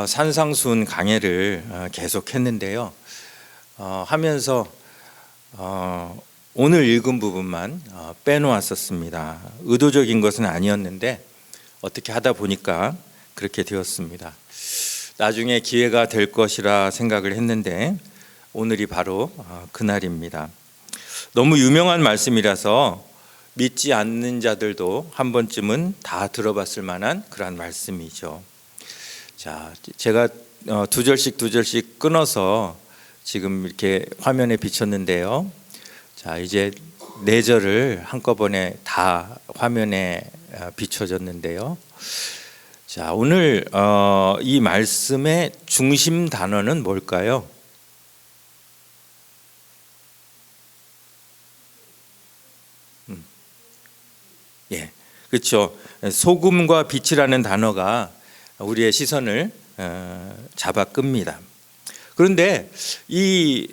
산상수훈 강해를 계속했는데요. 하면서 오늘 읽은 부분만 빼놓았었습니다. 의도적인 것은 아니었는데 어떻게 하다 보니까 그렇게 되었습니다. 나중에 기회가 될 것이라 생각을 했는데 오늘이 바로 그날입니다. 너무 유명한 말씀이라서 믿지 않는 자들도 한 번쯤은 다 들어봤을 만한 그러한 말씀이죠. 자, 제가 두 절씩 끊어서 지금 이렇게 화면에 비쳤는데요. 자, 이제 네 절을 한꺼번에 다 화면에 비춰졌는데요. 자, 오늘 이 말씀의 중심 단어는 뭘까요? 예, 그렇죠. 소금과 빛이라는 단어가 우리의 시선을 잡아 끕니다. 그런데 이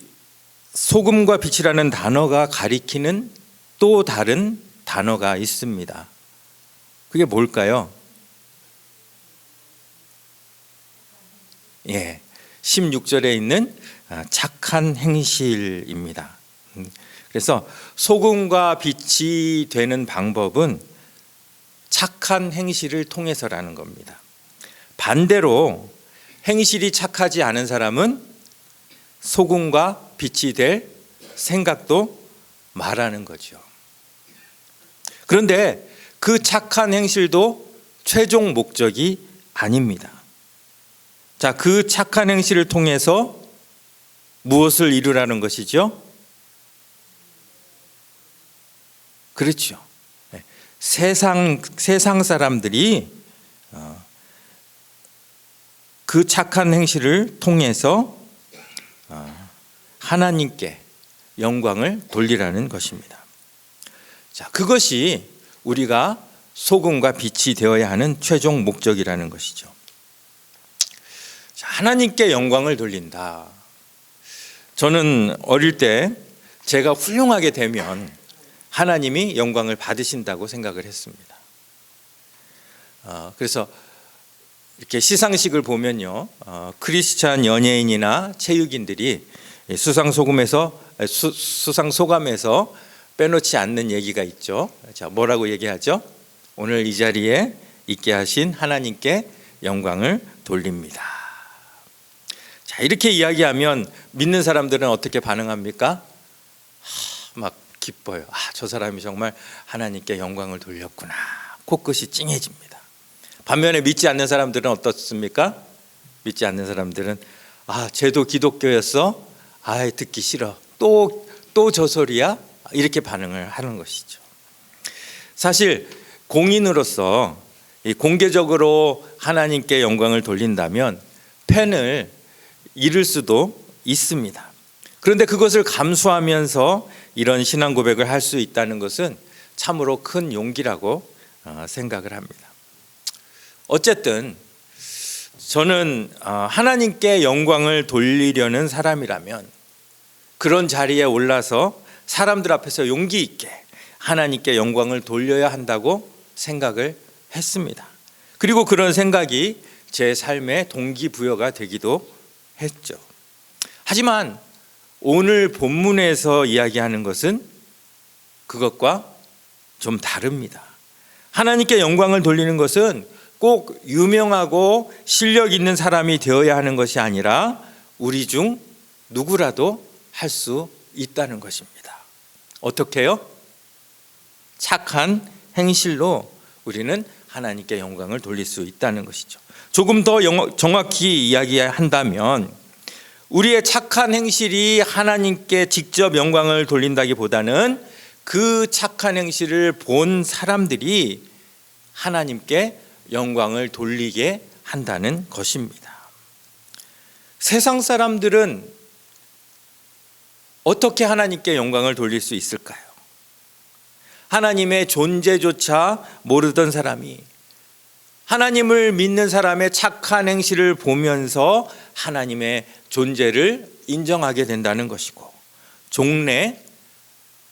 소금과 빛이라는 단어가 가리키는 또 다른 단어가 있습니다. 그게 뭘까요? 예, 16절에 있는 착한 행실입니다. 그래서 소금과 빛이 되는 방법은 착한 행실을 통해서라는 겁니다. 반대로 행실이 착하지 않은 사람은 소금과 빛이 될 생각도 말하는 거죠. 그런데 그 착한 행실도 최종 목적이 아닙니다. 자, 그 착한 행실을 통해서 무엇을 이루라는 것이죠? 그렇죠. 세상 사람들이 그 착한 행실을 통해서 하나님께 영광을 돌리라는 것입니다. 자, 그것이 우리가 소금과 빛이 되어야 하는 최종 목적이라는 것이죠. 자, 하나님께 영광을 돌린다. 저는 어릴 때 제가 훌륭하게 되면 하나님이 영광을 받으신다고 생각을 했습니다. 그래서 이렇게 시상식을 보면요, 크리스찬 연예인이나 체육인들이 수상소감에서 빼놓지 않는 얘기가 있죠. 자, 뭐라고 얘기하죠? 오늘 이 자리에 있게 하신 하나님께 영광을 돌립니다. 자, 이렇게 이야기하면 믿는 사람들은 어떻게 반응합니까? 막 기뻐요. 저 사람이 정말 하나님께 영광을 돌렸구나. 코끝이 찡해집니다. 반면에 믿지 않는 사람들은 어떻습니까? 믿지 않는 사람들은 쟤도 기독교였어? 듣기 싫어. 또 저 소리야? 이렇게 반응을 하는 것이죠. 사실 공인으로서 공개적으로 하나님께 영광을 돌린다면 팬을 잃을 수도 있습니다. 그런데 그것을 감수하면서 이런 신앙 고백을 할 수 있다는 것은 참으로 큰 용기라고 생각을 합니다. 어쨌든 저는 하나님께 영광을 돌리려는 사람이라면 그런 자리에 올라서 사람들 앞에서 용기 있게 하나님께 영광을 돌려야 한다고 생각을 했습니다. 그리고 그런 생각이 제 삶의 동기부여가 되기도 했죠. 하지만 오늘 본문에서 이야기하는 것은 그것과 좀 다릅니다. 하나님께 영광을 돌리는 것은 꼭 유명하고 실력 있는 사람이 되어야 하는 것이 아니라 우리 중 누구라도 할 수 있다는 것입니다. 어떻게요? 착한 행실로 우리는 하나님께 영광을 돌릴 수 있다는 것이죠. 조금 더 정확히 이야기한다면 우리의 착한 행실이 하나님께 직접 영광을 돌린다기보다는 그 착한 행실을 본 사람들이 하나님께 영광을 돌리게 한다는 것입니다. 세상 사람들은 어떻게 하나님께 영광을 돌릴 수 있을까요? 하나님의 존재조차 모르던 사람이 하나님을 믿는 사람의 착한 행실을 보면서 하나님의 존재를 인정하게 된다는 것이고 종래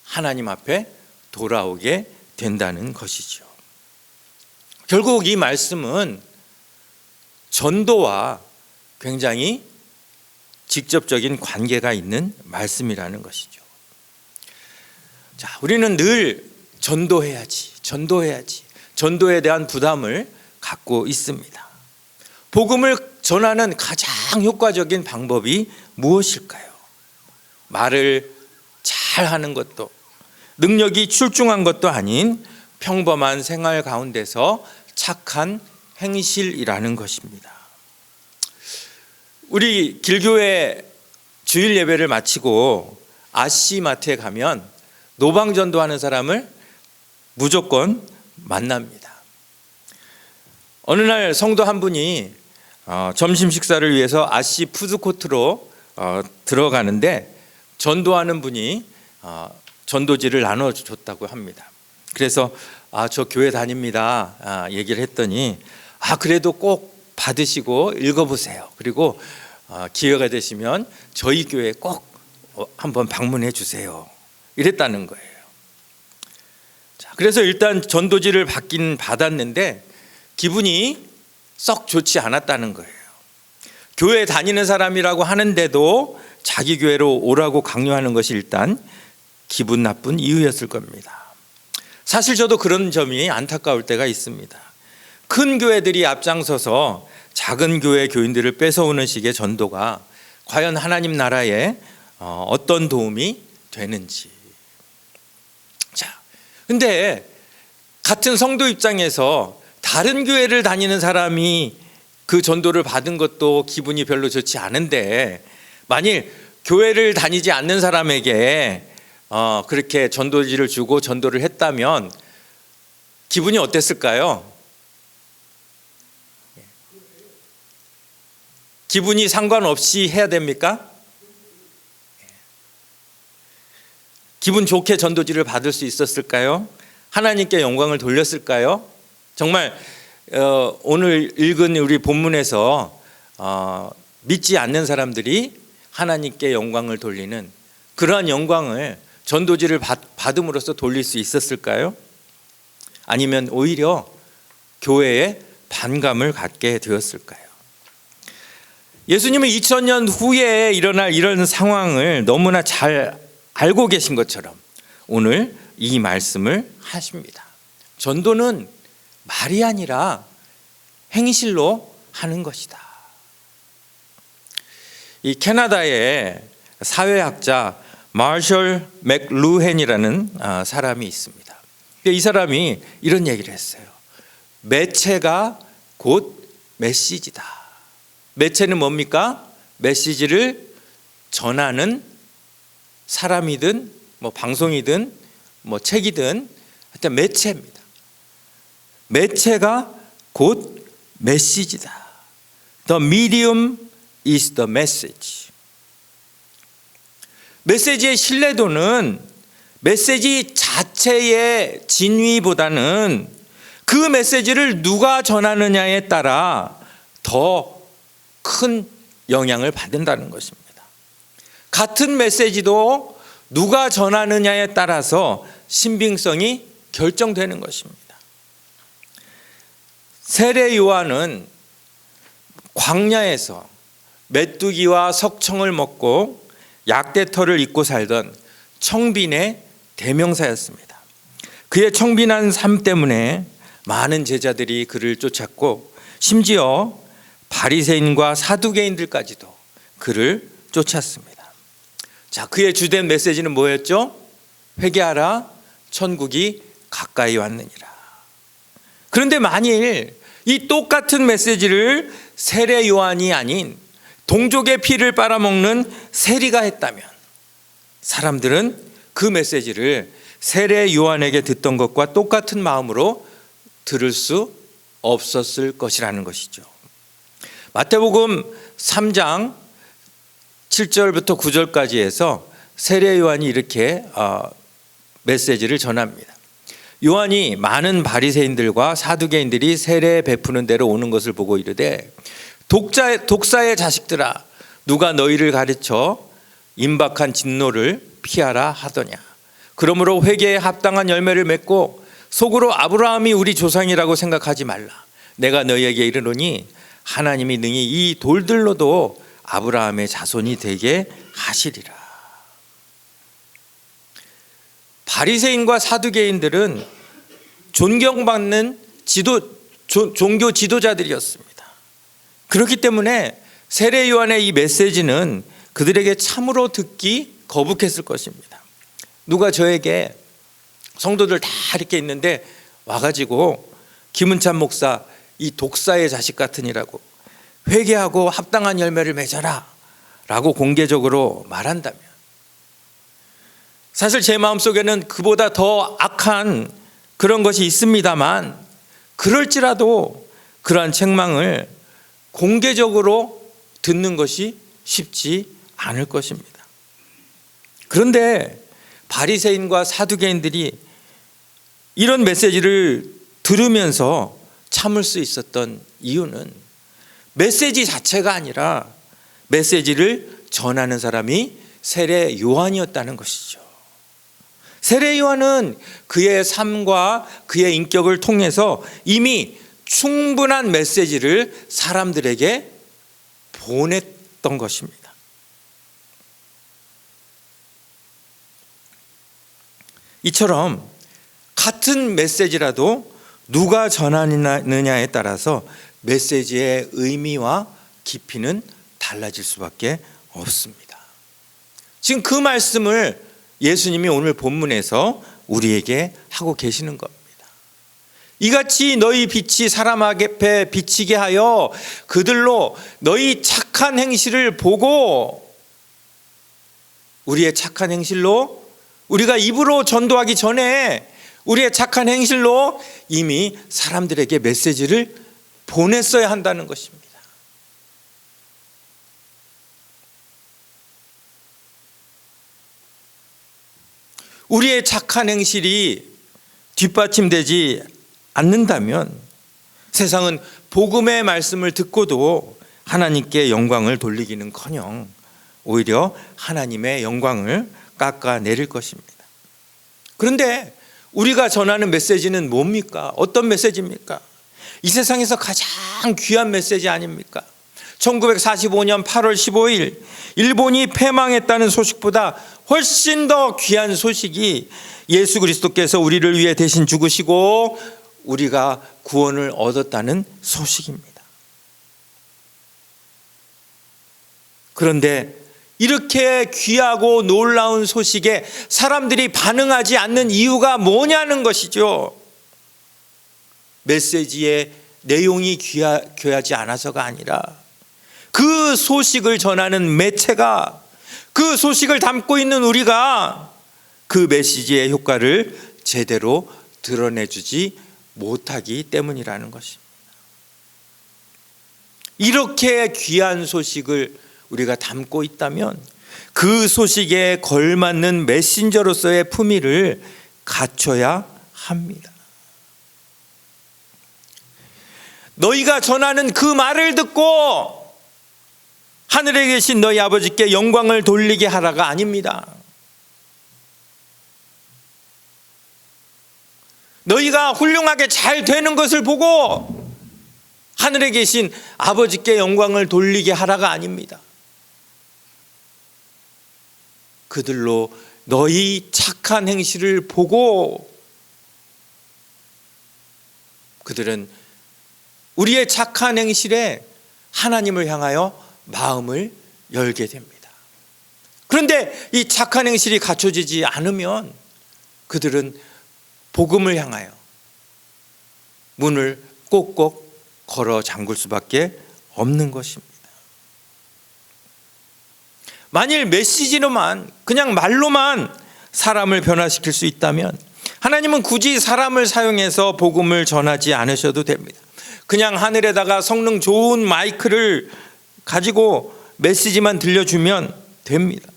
하나님 앞에 돌아오게 된다는 것이죠. 결국 이 말씀은 전도와 굉장히 직접적인 관계가 있는 말씀이라는 것이죠. 자, 우리는 늘 전도해야지. 전도에 대한 부담을 갖고 있습니다. 복음을 전하는 가장 효과적인 방법이 무엇일까요? 말을 잘하는 것도, 능력이 출중한 것도 아닌 평범한 생활 가운데서 착한 행실이라는 것입니다. 우리 길교회 주일 예배를 마치고 아씨마트에 가면 노방전도하는 사람을 무조건 만납니다. 어느 날 성도 한 분이 점심 식사를 위해서 아씨 푸드코트로 들어가는데 전도하는 분이 전도지를 나눠줬다고 합니다. 그래서 저 교회 다닙니다 얘기를 했더니 그래도 꼭 받으시고 읽어보세요. 그리고 기회가 되시면 저희 교회 꼭 한번 방문해 주세요. 이랬다는 거예요. 자, 그래서 일단 전도지를 받긴 받았는데 기분이 썩 좋지 않았다는 거예요. 교회 다니는 사람이라고 하는데도 자기 교회로 오라고 강요하는 것이 일단 기분 나쁜 이유였을 겁니다. 사실 저도 그런 점이 안타까울 때가 있습니다. 큰 교회들이 앞장서서 작은 교회 교인들을 뺏어오는 식의 전도가 과연 하나님 나라에 어떤 도움이 되는지. 자, 근데 같은 성도 입장에서 다른 교회를 다니는 사람이 그 전도를 받은 것도 기분이 별로 좋지 않은데, 만일 교회를 다니지 않는 사람에게 그렇게 전도지를 주고 전도를 했다면 기분이 어땠을까요? 기분이 상관없이 해야 됩니까? 기분 좋게 전도지를 받을 수 있었을까요? 하나님께 영광을 돌렸을까요? 정말 오늘 읽은 우리 본문에서 믿지 않는 사람들이 하나님께 영광을 돌리는 그러한 영광을 전도지를 받음으로써 돌릴 수 있었을까요? 아니면 오히려 교회에 반감을 갖게 되었을까요? 예수님은 2000년 후에 일어날 이런 상황을 너무나 잘 알고 계신 것처럼 오늘 이 말씀을 하십니다. 전도는 말이 아니라 행실로 하는 것이다. 이 캐나다의 사회학자 마셜 맥루헨이라는 사람이 있습니다. 이 사람이 이런 얘기를 했어요. 매체가 곧 메시지다. 매체는 뭡니까? 메시지를 전하는 사람이든 방송이든 책이든 하여튼 매체입니다. 매체가 곧 메시지다. The medium is the message. 메시지의 신뢰도는 메시지 자체의 진위보다는 그 메시지를 누가 전하느냐에 따라 더 큰 영향을 받는다는 것입니다. 같은 메시지도 누가 전하느냐에 따라서 신빙성이 결정되는 것입니다. 세례 요한은 광야에서 메뚜기와 석청을 먹고 약대털을 입고 살던 청빈의 대명사였습니다. 그의 청빈한 삶 때문에 많은 제자들이 그를 쫓았고 심지어 바리새인과 사두개인들까지도 그를 쫓았습니다. 자, 그의 주된 메시지는 뭐였죠? 회개하라, 천국이 가까이 왔느니라. 그런데 만일 이 똑같은 메시지를 세례 요한이 아닌 동족의 피를 빨아먹는 세리가 했다면 사람들은 그 메시지를 세례 요한에게 듣던 것과 똑같은 마음으로 들을 수 없었을 것이라는 것이죠. 마태복음 3장 7절부터 9절까지 해서 세례 요한이 이렇게 메시지를 전합니다. 요한이 많은 바리새인들과 사두개인들이 세례 베푸는 데로 오는 것을 보고 이르되 독사의 자식들아, 누가 너희를 가르쳐 임박한 진노를 피하라 하더냐. 그러므로 회개에 합당한 열매를 맺고 속으로 아브라함이 우리 조상이라고 생각하지 말라. 내가 너희에게 이르노니 하나님이 능히 이 돌들로도 아브라함의 자손이 되게 하시리라. 바리새인과 사두개인들은 존경받는 종교 지도자들이었습니다. 그렇기 때문에 세례 요한의 이 메시지는 그들에게 참으로 듣기 거북했을 것입니다. 누가 저에게 성도들 다 이렇게 있는데 와가지고 김은찬 목사 이 독사의 자식 같으니라고 회개하고 합당한 열매를 맺어라 라고 공개적으로 말한다면, 사실 제 마음속에는 그보다 더 악한 그런 것이 있습니다만, 그럴지라도 그러한 책망을 공개적으로 듣는 것이 쉽지 않을 것입니다. 그런데 바리새인과 사두개인들이 이런 메시지를 들으면서 참을 수 있었던 이유는 메시지 자체가 아니라 메시지를 전하는 사람이 세례 요한이었다는 것이죠. 세례 요한은 그의 삶과 그의 인격을 통해서 이미 충분한 메시지를 사람들에게 보냈던 것입니다. 이처럼 같은 메시지라도 누가 전하느냐에 따라서 메시지의 의미와 깊이는 달라질 수밖에 없습니다. 지금 그 말씀을 예수님이 오늘 본문에서 우리에게 하고 계시는 겁니다. 이같이 너희 빛이 사람 앞에 비치게 하여 그들로 너희 착한 행실을 보고, 우리의 착한 행실로, 우리가 입으로 전도하기 전에 우리의 착한 행실로 이미 사람들에게 메시지를 보냈어야 한다는 것입니다. 우리의 착한 행실이 뒷받침되지 않는다면 세상은 복음의 말씀을 듣고도 하나님께 영광을 돌리기는커녕 오히려 하나님의 영광을 깎아내릴 것입니다. 그런데 우리가 전하는 메시지는 뭡니까? 어떤 메시지입니까? 이 세상에서 가장 귀한 메시지 아닙니까? 1945년 8월 15일 일본이 패망했다는 소식보다 훨씬 더 귀한 소식이 예수 그리스도께서 우리를 위해 대신 죽으시고 우리가 구원을 얻었다는 소식입니다. 그런데 이렇게 귀하고 놀라운 소식에 사람들이 반응하지 않는 이유가 뭐냐는 것이죠. 메시지의 내용이 귀하지 않아서가 아니라 그 소식을 전하는 매체가, 그 소식을 담고 있는 우리가 그 메시지의 효과를 제대로 드러내주지 못하기 때문이라는 것입니다. 이렇게 귀한 소식을 우리가 담고 있다면 그 소식에 걸맞는 메신저로서의 품위를 갖춰야 합니다. 너희가 전하는 그 말을 듣고 하늘에 계신 너희 아버지께 영광을 돌리게 하라가 아닙니다. 너희가 훌륭하게 잘 되는 것을 보고 하늘에 계신 아버지께 영광을 돌리게 하라가 아닙니다. 그들로 너희 착한 행실을 보고 그들은 우리의 착한 행실에 하나님을 향하여 마음을 열게 됩니다. 그런데 이 착한 행실이 갖춰지지 않으면 그들은 복음을 향하여 문을 꼭꼭 걸어 잠글 수밖에 없는 것입니다. 만일 메시지로만, 그냥 말로만 사람을 변화시킬 수 있다면 하나님은 굳이 사람을 사용해서 복음을 전하지 않으셔도 됩니다. 그냥 하늘에다가 성능 좋은 마이크를 가지고 메시지만 들려주면 됩니다.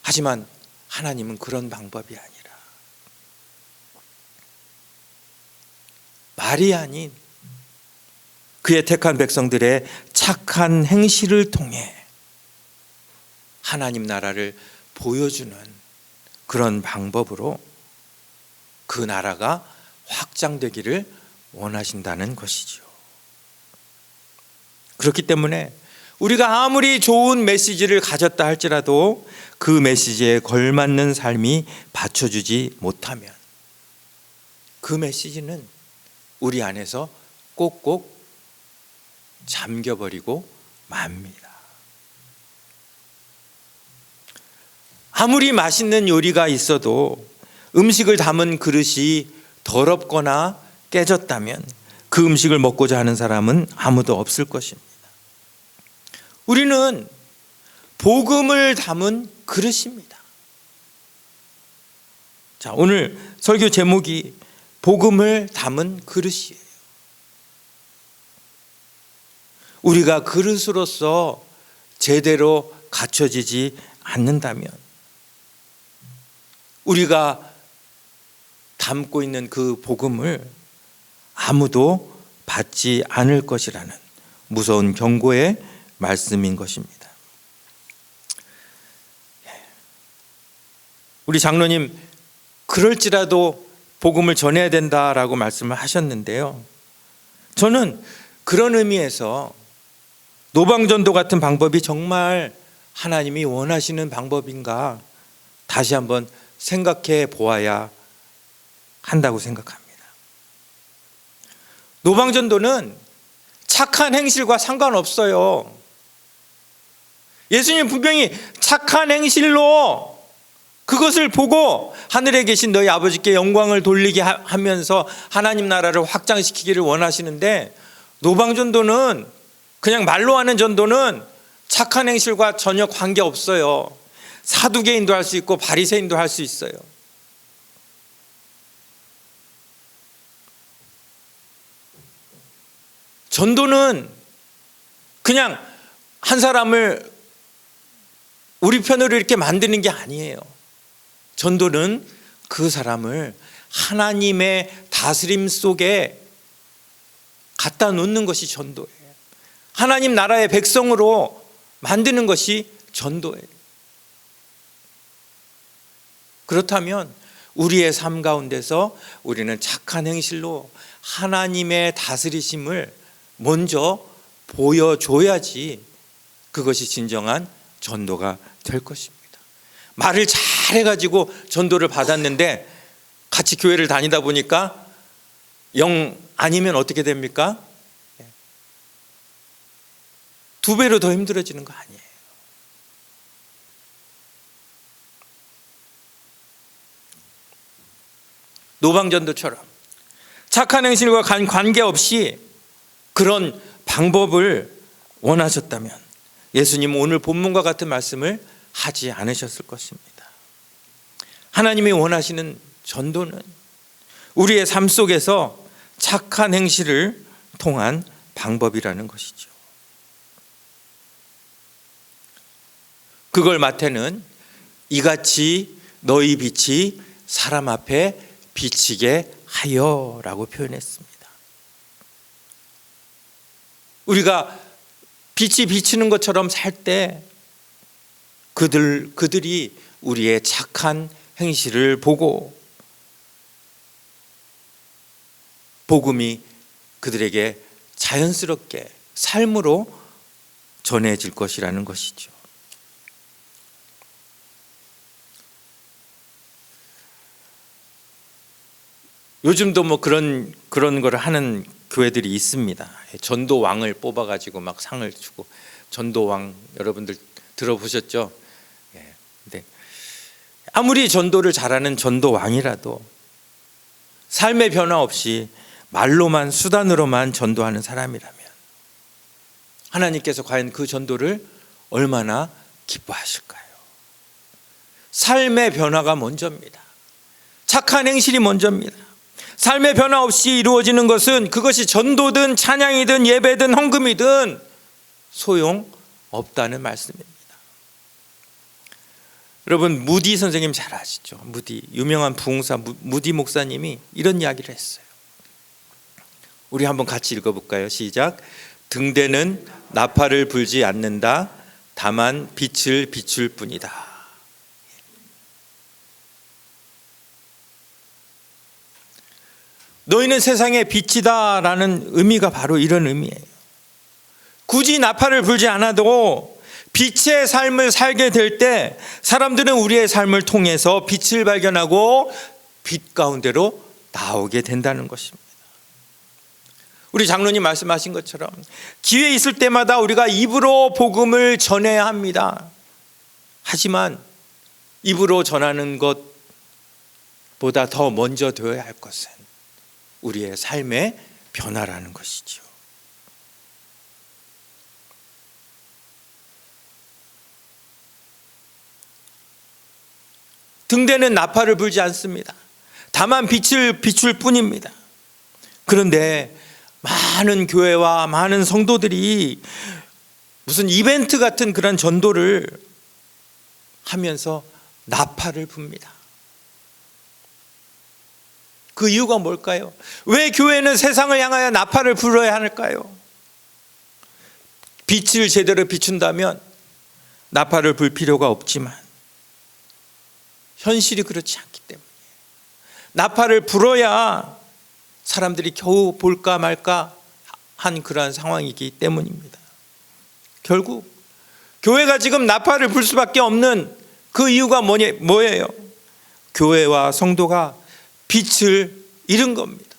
하지만 하나님은 그런 방법이 아니라 말이 아닌 그의 택한 백성들의 착한 행실을 통해 하나님 나라를 보여주는 그런 방법으로 그 나라가 확장되기를 원하신다는 것이죠. 그렇기 때문에 우리가 아무리 좋은 메시지를 가졌다 할지라도 그 메시지에 걸맞는 삶이 받쳐주지 못하면 그 메시지는 우리 안에서 꼭꼭 잠겨버리고 맙니다. 아무리 맛있는 요리가 있어도 음식을 담은 그릇이 더럽거나 깨졌다면 그 음식을 먹고자 하는 사람은 아무도 없을 것입니다. 우리는 복음을 담은 그릇입니다. 자, 오늘 설교 제목이 복음을 담은 그릇이에요. 우리가 그릇으로서 제대로 갖춰지지 않는다면 우리가 담고 있는 그 복음을 아무도 받지 않을 것이라는 무서운 경고의 말씀인 것입니다. 우리 장로님, 그럴지라도 복음을 전해야 된다라고 말씀을 하셨는데요, 저는 그런 의미에서 노방전도 같은 방법이 정말 하나님이 원하시는 방법인가 다시 한번 생각해 보아야 한다고 생각합니다. 노방전도는 착한 행실과 상관없어요. 예수님 분명히 착한 행실로 그것을 보고 하늘에 계신 너희 아버지께 영광을 돌리게 하면서 하나님 나라를 확장시키기를 원하시는데, 노방전도는 그냥 말로 하는 전도는 착한 행실과 전혀 관계없어요. 사두개인도 할 수 있고 바리새인도 할 수 있어요. 전도는 그냥 한 사람을 우리 편으로 이렇게 만드는 게 아니에요. 전도는 그 사람을 하나님의 다스림 속에 갖다 놓는 것이 전도예요. 하나님 나라의 백성으로 만드는 것이 전도예요. 그렇다면 우리의 삶 가운데서 우리는 착한 행실로 하나님의 다스리심을 먼저 보여줘야지 그것이 진정한 전도가 될 것입니다. 말을 잘해가지고 전도를 받았는데 같이 교회를 다니다 보니까 영 아니면 어떻게 됩니까? 2배로 더 힘들어지는 거 아니에요. 노방전도처럼 착한 행실과 관계없이 그런 방법을 원하셨다면 예수님은 오늘 본문과 같은 말씀을 하지 않으셨을 것입니다. 하나님이 원하시는 전도는 우리의 삶 속에서 착한 행실을 통한 방법이라는 것이죠. 그걸 마태는 이같이 너희 빛이 사람 앞에 비치게 하여라고 표현했습니다. 우리가 빛이 비치는 것처럼 살 때 그들이 우리의 착한 행실을 보고 복음이 그들에게 자연스럽게 삶으로 전해질 것이라는 것이죠. 요즘도 뭐 그런 걸 하는 교회들이 있습니다. 전도왕을 뽑아가지고 막 상을 주고, 전도왕 여러분들 들어보셨죠? 근데 아무리 전도를 잘하는 전도왕이라도 삶의 변화 없이 말로만 수단으로만 전도하는 사람이라면 하나님께서 과연 그 전도를 얼마나 기뻐하실까요? 삶의 변화가 먼저입니다. 착한 행실이 먼저입니다. 삶의 변화 없이 이루어지는 것은 그것이 전도든 찬양이든 예배든 헌금이든 소용없다는 말씀입니다. 여러분, 무디 선생님 잘 아시죠? 무디, 유명한 부흥사 무디 목사님이 이런 이야기를 했어요. 우리 한번 같이 읽어볼까요? 시작. 등대는 나팔을 불지 않는다. 다만 빛을 비출 뿐이다. 너희는 세상의 빛이다 라는 의미가 바로 이런 의미예요. 굳이 나팔을 불지 않아도 빛의 삶을 살게 될 때 사람들은 우리의 삶을 통해서 빛을 발견하고 빛 가운데로 나오게 된다는 것입니다. 우리 장로님 말씀하신 것처럼 기회 있을 때마다 우리가 입으로 복음을 전해야 합니다. 하지만 입으로 전하는 것보다 더 먼저 되어야 할 것은 우리의 삶의 변화라는 것이죠. 등대는 나팔을 불지 않습니다. 다만 빛을 비출 뿐입니다. 그런데 많은 교회와 많은 성도들이 무슨 이벤트 같은 그런 전도를 하면서 나팔을 붑니다. 그 이유가 뭘까요? 왜 교회는 세상을 향하여 나팔을 불어야 할까요? 빛을 제대로 비춘다면 나팔을 불 필요가 없지만 현실이 그렇지 않기 때문에 나팔을 불어야 사람들이 겨우 볼까 말까 한 그러한 상황이기 때문입니다. 결국 교회가 지금 나팔을 불 수밖에 없는 그 이유가 뭐예요? 교회와 성도가 빛을 잃은 겁니다.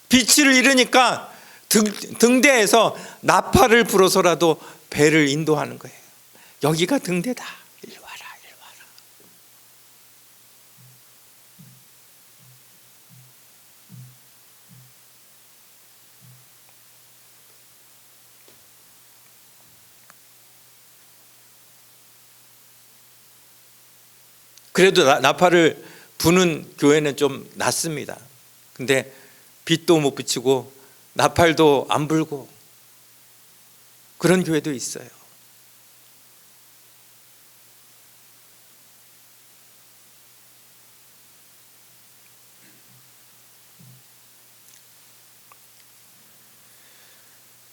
빛을 잃으니까 등대에서 나팔을 불어서라도 배를 인도하는 거예요. 여기가 등대다. 이리 와라, 이리 와라. 그래도 나팔을 부는 교회는 좀 낫습니다. 근데 빛도 못 비치고 나팔도 안 불고 그런 교회도 있어요.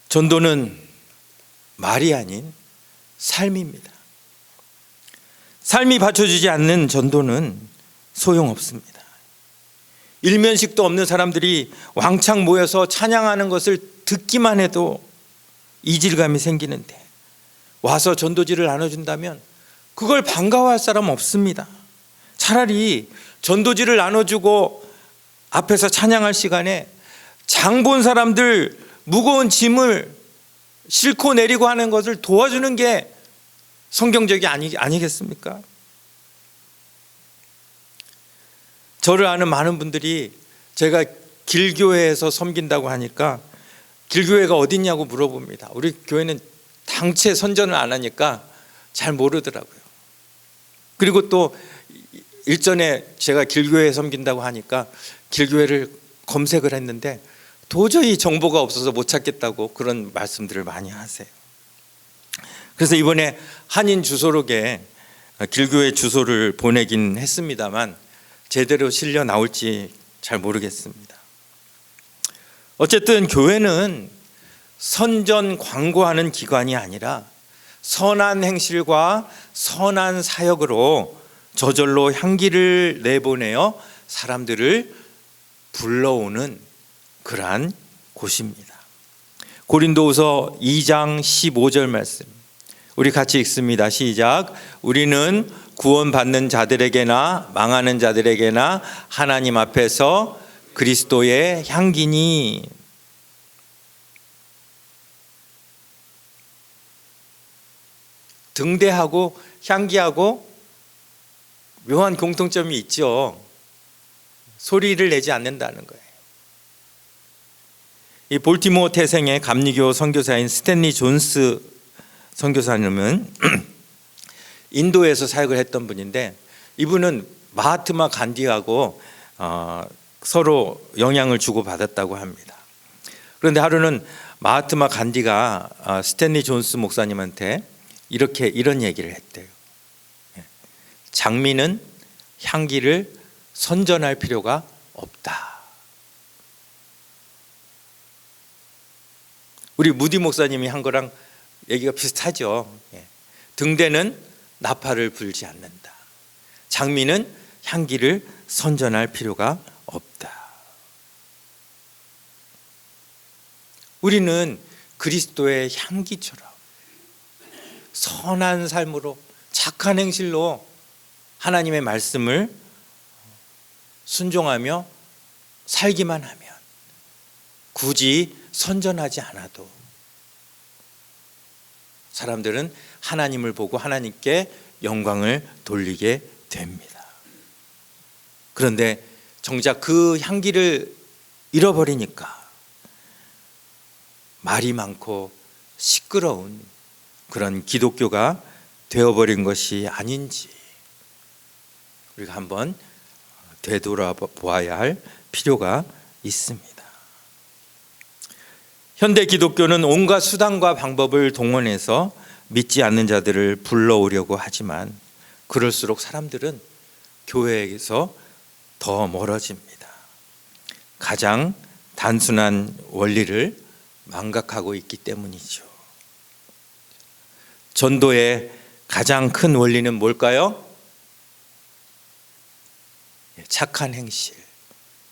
전도는 말이 아닌 삶입니다. 삶이 받쳐주지 않는 전도는 소용없습니다. 일면식도 없는 사람들이 왕창 모여서 찬양하는 것을 듣기만 해도 이질감이 생기는데 와서 전도지를 나눠준다면 그걸 반가워할 사람 없습니다. 차라리 전도지를 나눠주고 앞에서 찬양할 시간에 장 본 사람들 무거운 짐을 싣고 내리고 하는 것을 도와주는 게 성경적이 아니겠습니까? 저를 아는 많은 분들이 제가 길교회에서 섬긴다고 하니까 길교회가 어딨냐고 물어봅니다. 우리 교회는 당체 선전을 안 하니까 잘 모르더라고요. 그리고 또 일전에 제가 길교회에 섬긴다고 하니까 길교회를 검색을 했는데 도저히 정보가 없어서 못 찾겠다고 그런 말씀들을 많이 하세요. 그래서 이번에 한인 주소록에 길교회 주소를 보내긴 했습니다만 제대로 실려 나올지 잘 모르겠습니다. 어쨌든 교회는 선전 광고하는 기관이 아니라 선한 행실과 선한 사역으로 저절로 향기를 내보내어 사람들을 불러오는 그러한 곳입니다. 고린도후서 2장 15절 말씀 우리 같이 읽습니다. 시작. 우리는 구원받는 자들에게나 망하는 자들에게나 하나님 앞에서 그리스도의 향기니. 등대하고 향기하고 묘한 공통점이 있죠. 소리를 내지 않는다는 거예요. 이 볼티모어 태생의 감리교 선교사인 스탠리 존스 선교사님은 인도에서 사역을 했던 분인데 이분은 마하트마 간디하고 서로 영향을 주고받았다고 합니다. 그런데 하루는 마하트마 간디가 스탠리 존스 목사님한테 이런 얘기를 했대요. 장미는 향기를 선전할 필요가 없다. 우리 무디 목사님이 한 거랑 얘기가 비슷하죠. 등대는 나팔을 불지 않는다. 장미는 향기를 선전할 필요가 없다. 우리는 그리스도의 향기처럼 선한 삶으로 착한 행실로 하나님의 말씀을 순종하며 살기만 하면 굳이 선전하지 않아도 사람들은 하나님을 보고 하나님께 영광을 돌리게 됩니다. 그런데 정작 그 향기를 잃어버리니까 말이 많고 시끄러운 그런 기독교가 되어버린 것이 아닌지 우리가 한번 되돌아보아야 할 필요가 있습니다. 현대 기독교는 온갖 수단과 방법을 동원해서 믿지 않는 자들을 불러오려고 하지만 그럴수록 사람들은 교회에서 더 멀어집니다. 가장 단순한 원리를 망각하고 있기 때문이죠. 전도의 가장 큰 원리는 뭘까요? 착한 행실,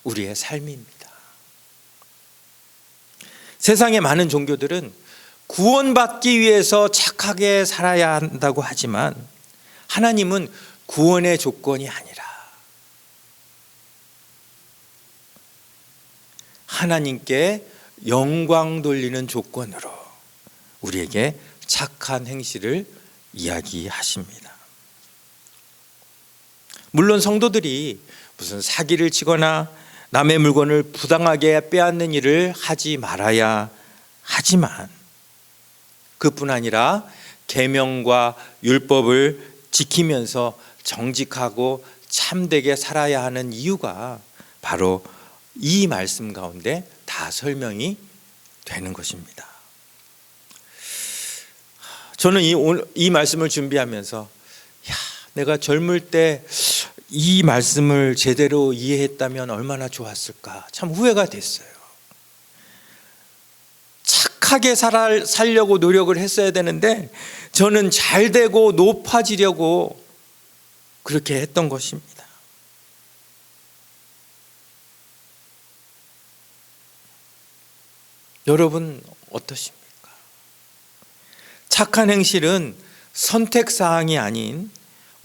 우리의 삶입니다. 세상의 많은 종교들은 구원받기 위해서 착하게 살아야 한다고 하지만 하나님은 구원의 조건이 아니라 하나님께 영광 돌리는 조건으로 우리에게 착한 행실을 이야기하십니다. 물론 성도들이 무슨 사기를 치거나 남의 물건을 부당하게 빼앗는 일을 하지 말아야 하지만 그뿐 아니라 계명과 율법을 지키면서 정직하고 참되게 살아야 하는 이유가 바로 이 말씀 가운데 다 설명이 되는 것입니다. 저는 이 말씀을 준비하면서 내가 젊을 때 이 말씀을 제대로 이해했다면 얼마나 좋았을까 참 후회가 됐어요. 착하게 살려고 노력을 했어야 되는데 저는 잘 되고 높아지려고 그렇게 했던 것입니다. 여러분 어떠십니까? 착한 행실은 선택사항이 아닌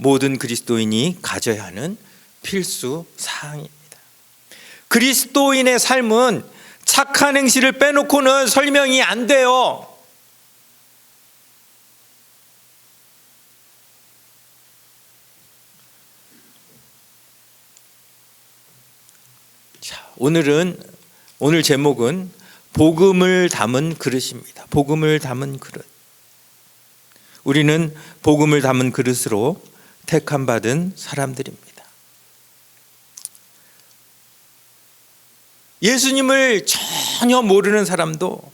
모든 그리스도인이 가져야 하는 필수 사항입니다. 그리스도인의 삶은 착한 행실을 빼놓고는 설명이 안 돼요. 자, 오늘 제목은 복음을 담은 그릇입니다. 복음을 담은 그릇. 우리는 복음을 담은 그릇으로 택함 받은 사람들입니다. 예수님을 전혀 모르는 사람도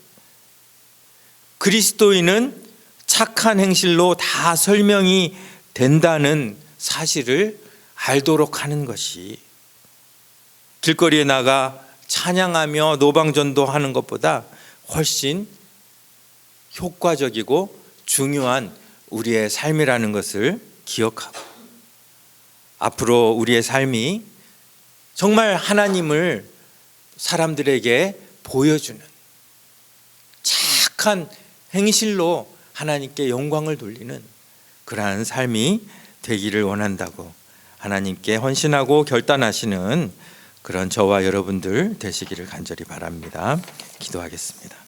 그리스도인은 착한 행실로 다 설명이 된다는 사실을 알도록 하는 것이 길거리에 나가 찬양하며 노방전도 하는 것보다 훨씬 효과적이고 중요한 우리의 삶이라는 것을 기억하고 앞으로 우리의 삶이 정말 하나님을 사람들에게 보여주는 착한 행실로 하나님께 영광을 돌리는 그러한 삶이 되기를 원한다고 하나님께 헌신하고 결단하시는 그런 저와 여러분들 되시기를 간절히 바랍니다. 기도하겠습니다.